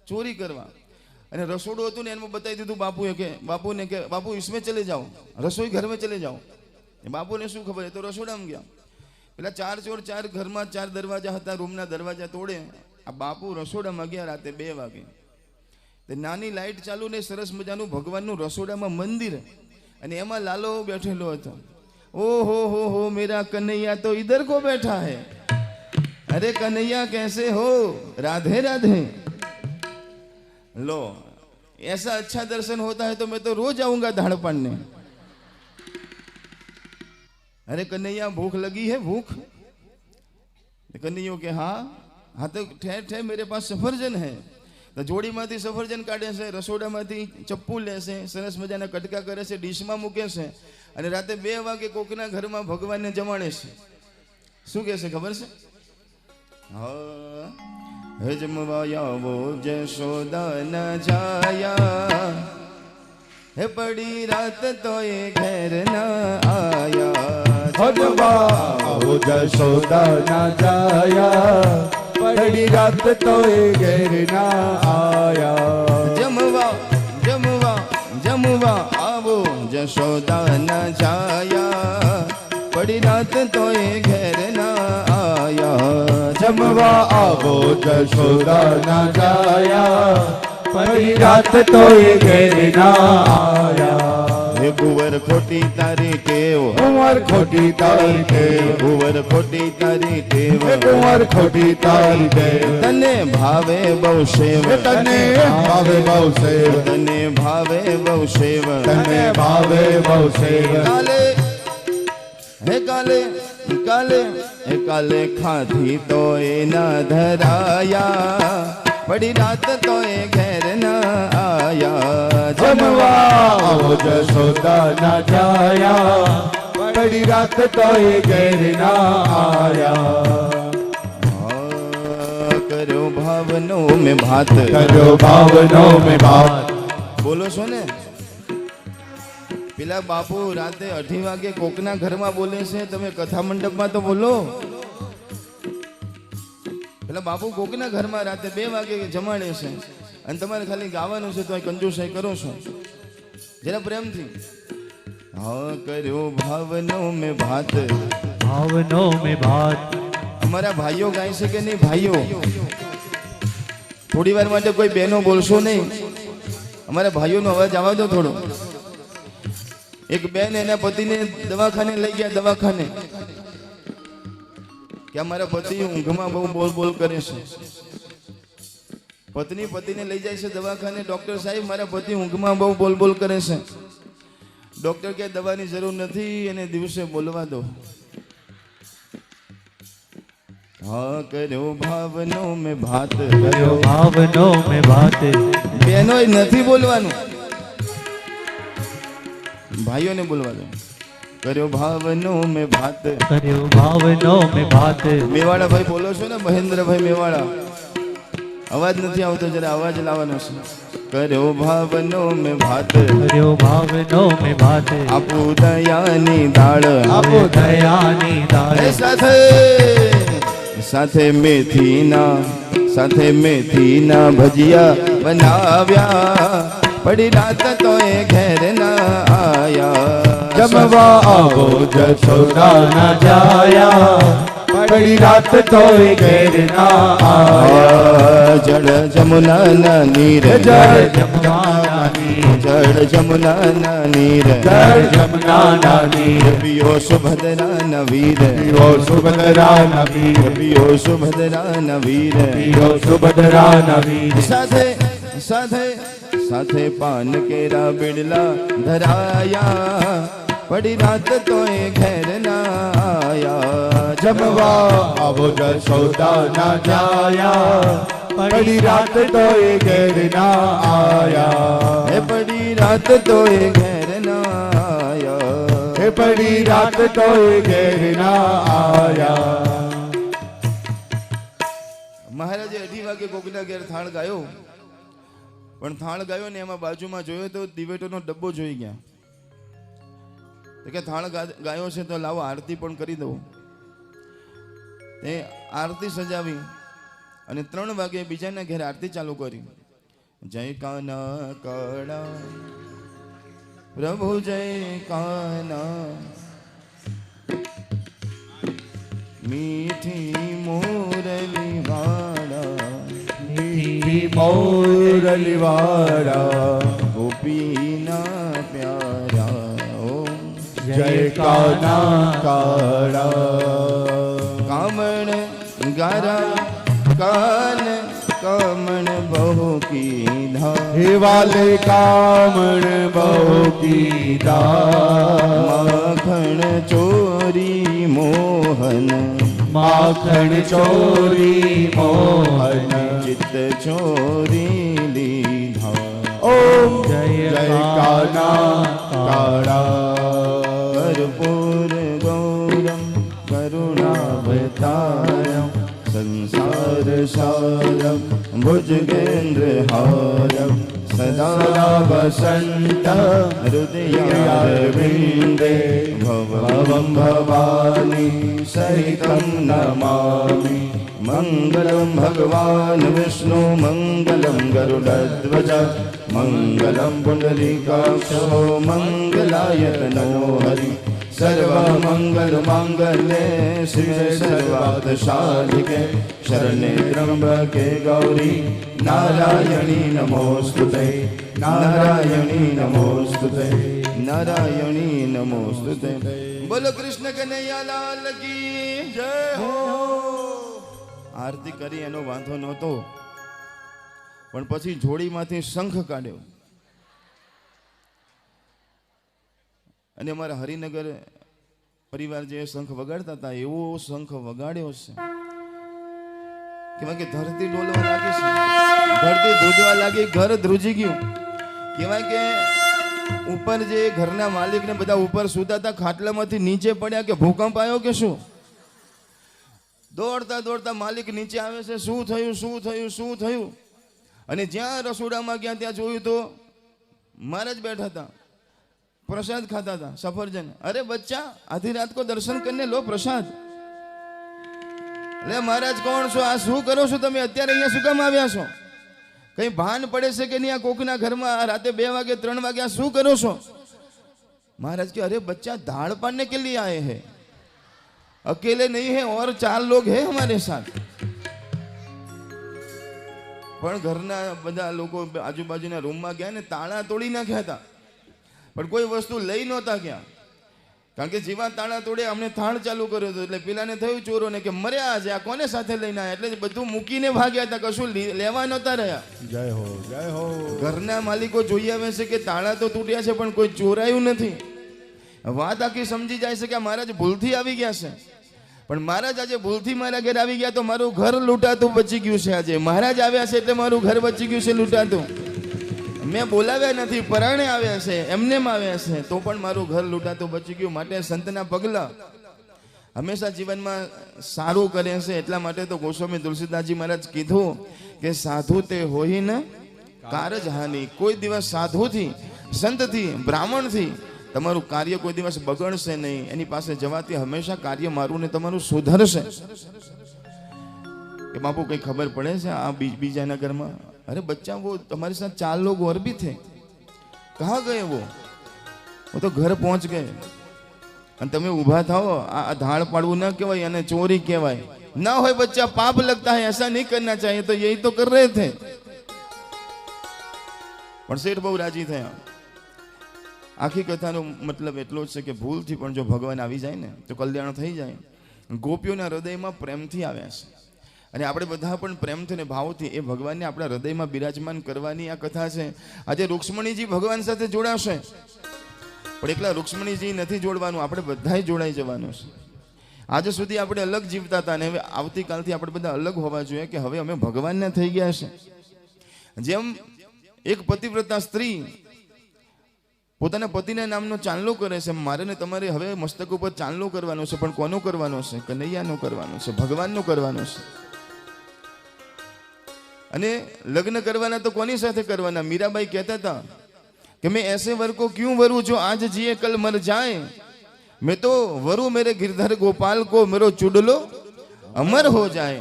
ચોરી કરવા. અને રસોડું હતું ને એમાં બતાવી દીધું બાપુએ કે બાપુને કે બાપુ इसमें चले जाओ, રસોઈ ઘર में चले जाओ. એ બાપુને શું ખબર, એ તો રસોડામાં ગયા. પેલા 4 ચોર 4 ઘરમાં 4 દરવાજા હતા, રૂમના દરવાજા તોડે. આ બાપુ રસોડામાં ગયા રાતે 2 વાગે. તે નાની લાઈટ ચાલુ ને સરસ મજાનું ભગવાનનું રસોડામાં મંદિર, અને એમાં લાલો બેઠેલો હતો. ओ हो मेरा कन्हैया तो इधर को बैठा है. अरे कन्हैया कैसे हो, राधे राधे. लो, ऐसा अच्छा दर्शन होता है तो मैं तो रोज आऊंगा धाड़पन ने. अरे कन्हैया भूख लगी है, भूख. कन्हैया के हाँ हाँ तो ठहर ठहर, मेरे पास सफरजन है. तो जोड़ी माथी सफरजन काढ़े से, रसोड़ा माथी चप्पू ले से, सरस मजाना कटका करे से, डिश में मूके से, અને રાતે 2 વાગે કોકના ઘરમાં ભગવાનને જમાડે છે. શું કહે છે ખબર છે? હે જમવાયા વો જશોદા ન જાયા, હે પડી રાત તો એ ઘેર ન આયા. જમવા વો જશોદા ન જાયા, પડી રાત તો એ ઘેર ન આયા. જમવા જમવા જમવા આવો જશોદા ન જાયા, પડી રાત તો એ ઘેર ના આયા. જમવા આવો જશોદા ન જાયા, પડી રાત તો એ ઘેર ના આયા. હે કુંવર ખોટી તારી ટેવ, કુંવર ખોટી તારી ટેવ, કુંવર ખોટી તારી ટેવ, કુંવર ખોટી તારી ટેવ. તને ભાવે બહુ સેવ, તને ભાવે બહુ સેવ, તને ભાવે બહુ સેવ, તને ભાવે બહુ સેવ. કાલે હે કાલે કાલે હે કાલે ખાધી તો એ ના ધરાયા, પડી રાત તો એ ઘેર ના આયા. જમવા આવો જશોદા ન જાયા, પડી રાત તો એ ઘેર ના આયા. કર્યો ભાવનો મેં ભાત, કર્યો ભાવનો મેં ભાત. બોલો છો ને? પેલા બાપુ રાતે 2:30 વાગે કોકના ઘરમાં બોલે છે, તમે કથા મંડપમાં તો બોલો. પેલા બાપુ કોકના ઘરમાં રાતે 2 વાગે જમાડે છે, અને તમારે ખાલી ગાવાનું છે તો આ કંજૂસાઈ કરો છો. જરા પ્રેમથી. હા કર્યો ભાવનો મેં ભાત, ભાવનો મેં ભાત. અમારા ભાઈઓ ગાય છે કે નહીં? ભાઈઓ થોડી વાર માટે કોઈ બહેનો બોલશો નહીં. અમારા ભાઈઓનો અવાજ આવવા દો થોડો. એક બેન એના પતિને દવાખાને લઈ ગયા, દવાખાને કે મારા પતિ ઊંઘમાં બહુ બોલ બોલ કરે છે. પત્ની પતિને લઈ જાય છે દવાખાને. ડોક્ટર સાહેબ મારા પતિ ઊંઘમાં બહુ બોલ બોલ કરે છે. ડોક્ટર કે દવાની જરૂર નથી, એને દિવસે બોલવા દો. હા કર્યો ભાવનો મેં ભાત, કર્યો ભાવનો મેં ભાત. બહેનો નથી બોલવાનું, ભાઈઓને બોલવા દો. કર્યો ભાવનો મેં ભાત, કર્યો ભાવનો મેં ભાત. મેવાડા ભાઈ બોલો છો ને? મહેન્દ્રભાઈ મેવાડા. અવાજ નથી આવતો, જરા અવાજ લાવવાનો છે. કર્યો ભાવનો મેં ભાત, કર્યો ભાવનો મેં ભાત. આપું દયાની દાળ, આપો દયાની દાળ. સાથે સાથે મેથીના ભજીયા બનાવ્યા, પડી રાત તો એ ઘેર ના આયા. જમવા આવો જશોદા ન જાયા, પડી રાત તો એ ઘેર ના આયા. જળ જમુના નીર, જળ જમવાના નીર, જળ જમુના નીર, જળ જમવાના નીર. પિયો સુભદ્રા વીર, પીઓ સુભદ્રા વીર, પિયો સુભદ્રા વીર. પીઓ સુભદ્રા વીર. સાથે સાથે સાથે પાન કેરા બિડલા ધરાયા, પડી રાત તો એ ઘેર ના આયા. જમવા આવો જશોદા ન જાયા, પડી રાત તો એ ઘેર ના આયા. હે પડી રાત તો એ ઘેર ના આયા. હે પડી રાત તો એ ઘેર ના આયા. મહારાજે 2:30 વાગે કોકના ઘેર થાળ ગાયો, પણ થાળ ગાયો ને એમાં બાજુમાં જોયો તો દિવેટોનો ડબ્બો જોઈ ગયા. તો કે થાળ ગાયો છે તો લાવો આરતી પણ કરી દઉં. એ આરતી સજાવી અને 3 વાગે બીજાના ઘેર આરતી ચાલુ કરી. जय कान्हा काड़ा प्रभु जय कान्हा मीठी मुरली वाड़ा मोरली वाड़ा गोपीना प्यारा ओ जय कान्हा काड़ा कामण गारा कान कामण बहु कीधा हे वाले कामण बहु कीधा माखण चोरी मोहन माखण चोरी मोहन चित्त चोरी लीधा ओम जय कान्हा काड़ा कर्पूर गौरम करुणावतारम संसार सारम भुजगेंद्र हारम सदा वसंत हृदयारविंदे भवं भवानी सहितं नमामि मंगलम भगवान विष्णु मंगलम गरुडध्वज मंगलम पुंडरीकाक्षो मंगलायतनो हरि सर्वमंगल मांगल्ये शिवे सर्वार्थ साधिके शरण्ये त्र्यंबके गौरी नारायणी नमोस्तुते नारायणी नमोस्तुते नारायणी नमोस्तुते। बोलो कृष्ण कन्हैया लाल की जय हो। આરતી કરી એનો વાંધો નહોતો, પણ પછી જોડીમાંથી શંખ કાઢ્યો અને અમારા હરિનગર પરિવાર જે શંખ વગાડતા હતા એવો શંખ વગાડ્યો છે કહેવાય કે ધરતી ડોલવા લાગી છે, ધરતી ધ્રુજવા લાગી, ઘર ધ્રુજી ગયું। કહેવાય કે ઉપર જે ઘરના માલિક ને બધા ઉપર સૂતા હતા ખાટલામાંથી નીચે પડ્યા કે ભૂકંપ આવ્યો કે શું। દોડતા દોડતા માલિક નીચે આવે છે, શું થયું શું થયું શું થયું। અને જ્યાં રસોડામાં ગયા ત્યાં જોયું તો મહારાજ બેઠા હતા, प्रसाद खाता था सफरजन। अरे बच्चा आधी रात को दर्शन करने लो प्रसाद। अरे महाराज कौन छो, आ शू करो छो तमे, अत्यारे अहींया शुं काम आव्या छो? कई भान पड़े छे के नहीं आ कोकना घरमां राते 2 वागे 3 वागे आ शू करो छो? महाराज के अरे बच्चा दाल पाने के लिए आए हैं, अकेले नहीं है और 4 लोग हैं हमारे साथ। पण घरना बधा लोको आजूबाजूना रूममां गया ने ताळा तोड़ी नाख्या हता, પણ કોઈ વસ્તુ લઈ નહોતા ગયા, કારણ કે જેવા તાળા તોડે અમને થાળ ચાલુ કર્યો હતો એટલે પેલાને થયું ચોરોને કે મર્યા આજે આ કોને સાથે લઈને આવ્યા, એટલે બધું મૂકીને ભાગ્યા હતા, કશું લેવા નહોતા રહ્યા। જય હો જય હો। ઘરના માલિકો જોઈ આવે છે કે તાળા તો તૂટ્યા છે પણ કોઈ ચોરાયું નથી। વાત આખી સમજી જાય છે કે મહારાજ ભૂલથી આવી ગયા છે, પણ મહારાજ આજે ભૂલથી મારા ઘરે આવી ગયા તો મારું ઘર લૂંટાતું બચી ગયું છે। આજે મહારાજ આવ્યા છે એટલે મારું ઘર બચી ગયું છે લૂંટાતું। મેં બોલાવ્યા નથી, પરાણે આવ્યા છે, એમનેમ આવ્યા છે તો પણ મારું ઘર લૂંટાતું બચી ગયું। માટે સંતના પગલા હંમેશા જીવનમાં સારું કરે છે, એટલા માટે તો ગોસ્વામી તુલસીદાસજી મહારાજ કીધું કે સાધુ તે હોય ને કારજ હાનિ। કોઈ દિવસ સાધુથી, સંતથી, બ્રાહ્મણથી તમારું કાર્ય કોઈ દિવસ બગડશે નહીં। એની પાસે જવાથી હંમેશા કાર્ય મારું ને તમારું સુધરશે। કે બાપુ કઈ ખબર પડે છે આ બીજાના ઘરમાં? अरे बच्चा वो तुम्हारे साथ 4 लोग और भी थे, कहाँ गए वो तो घर पहुंच गए। અને તમે ઊભા થાઓ, આ ધાડ પાડવું ન કહેવાય અને ચોરી કહેવાય। ના હોય बच्चा, पाप लगता है, ऐसा नहीं करना चाहिए, तो यही तो कर रहे थे। પણ શેઠ બહુ રાજી થયા। આખી કથાનો મતલબ એટલો જ છે કે ભૂલથી પણ જો ભગવાન આવી જાય ને તો કલ્યાણ થઈ જાય। ગોપીઓના હૃદયમાં પ્રેમથી આવ્યા છે અને આપણે બધા પણ પ્રેમથી અને ભાવથી એ ભગવાનને આપણા હૃદયમાં બિરાજમાન કરવાની આ કથા છે। આજે રૂક્ષ્મણીજી ભગવાન સાથે જોડાશે, પણ એકલા રૂક્ષ્મણીજી નથી જોડવાનું, આપણે બધાય જોડાઈ જવાનું છે। આજે સુધી આપણે અલગ જીવતા હતા અને હવે આવતીકાલથી આપણે બધા અલગ હોવા જોઈએ કે હવે અમે ભગવાનના થઈ ગયા છે। જેમ એક પતિવ્રતા સ્ત્રી પોતાના પતિના નામનો ચાંદલો કરે છે, મારે ને તમારે હવે મસ્તક ઉપર ચાંદલો કરવાનો છે, પણ કોનો કરવાનો છે? કનૈયાનો કરવાનો છે, ભગવાનનો કરવાનો છે। અને લગ્ન કરવાના તો કોની સાથે કરવાના? મીરાબાઈ કહેતા હતા कि मैं ऐसे वर को क्यों वरूं जो आज जिए कल मर जाए, मैं तो वरू मेरे गिरधर गोपाल को मेरो चुडलो अमर हो जाए।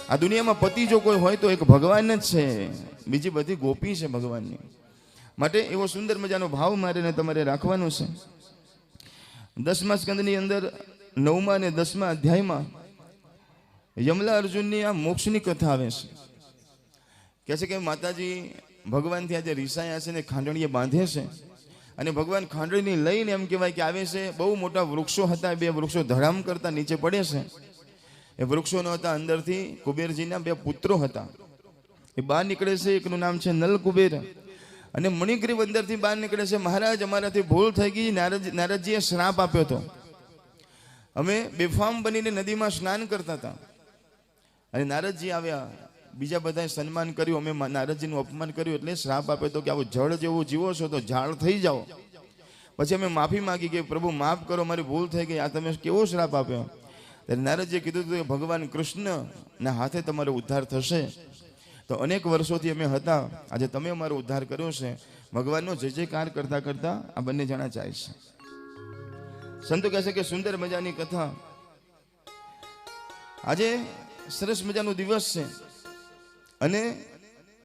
आ दुनिया में पति जो कोई होय तो एक भगवान ज छे, બીજી બધી ગોપી છે ભગવાનની. માટે એવો સુંદર મજાનો ભાવ મારે ને તમારે રાખવાનો છે. 10મા સ્કંદની અંદર 9મા અને 10મા અધ્યાયમાં યમલા અર્જુનની આ મોક્ષની કથા આવે છે. કહે છે કે માતાજી ભગવાનથી આજે રીસાયા છે ને ખાંડણીએ બાંધે છે, અને ભગવાન ખાંડણી લઈને એમ કહેવાય કે આવે છે. બહુ મોટા વૃક્ષો હતા, 2 વૃક્ષો ધડામ કરતા નીચે પડે છે. એ વૃક્ષો ન હતા, અંદરથી કુબેરજીના 2 પુત્રો હતા. એ બહાર નીકળે છે. એકનું નામ છે નલ કુબેર, અને મણિગ્રીવ અંદરથી બહાર નીકળે છે. મહારાજ, અમારાથી ભૂલ થઈ ગઈ. નારદજીએ શ્રાપ આપ્યો હતો. અમે બેફામ બનીને નદીમાં સ્નાન કરતા હતા, અને નારદજી આવ્યા. બીજા બધાએ સન્માન કર્યું, અમે નારદજીનું અપમાન કર્યું, એટલે શ્રાપ આપ્યો હતો કે આવું જળ જેવું જીવો છો તો ઝાડ થઈ જાઓ. પછી અમે માફી માંગી કે પ્રભુ માફ કરો, મારી ભૂલ થઈ ગઈ. આ તમે કેવો શ્રાપ આપ્યો? ત્યારે નારદજીએ કીધું હતું કે ભગવાન કૃષ્ણના હાથે તમારો ઉદ્ધાર થશે. તો અનેક વર્ષોથી અમે હતા, આજે તમે અમારો ઉદ્ધાર કર્યો છે. ભગવાનનો જય જયકાર કરતા કરતા આ બંને જણા જાય છે. સંતો કહે છે કે સુંદર મજાની કથા. આજે સરસ મજાનો દિવસ છે, અને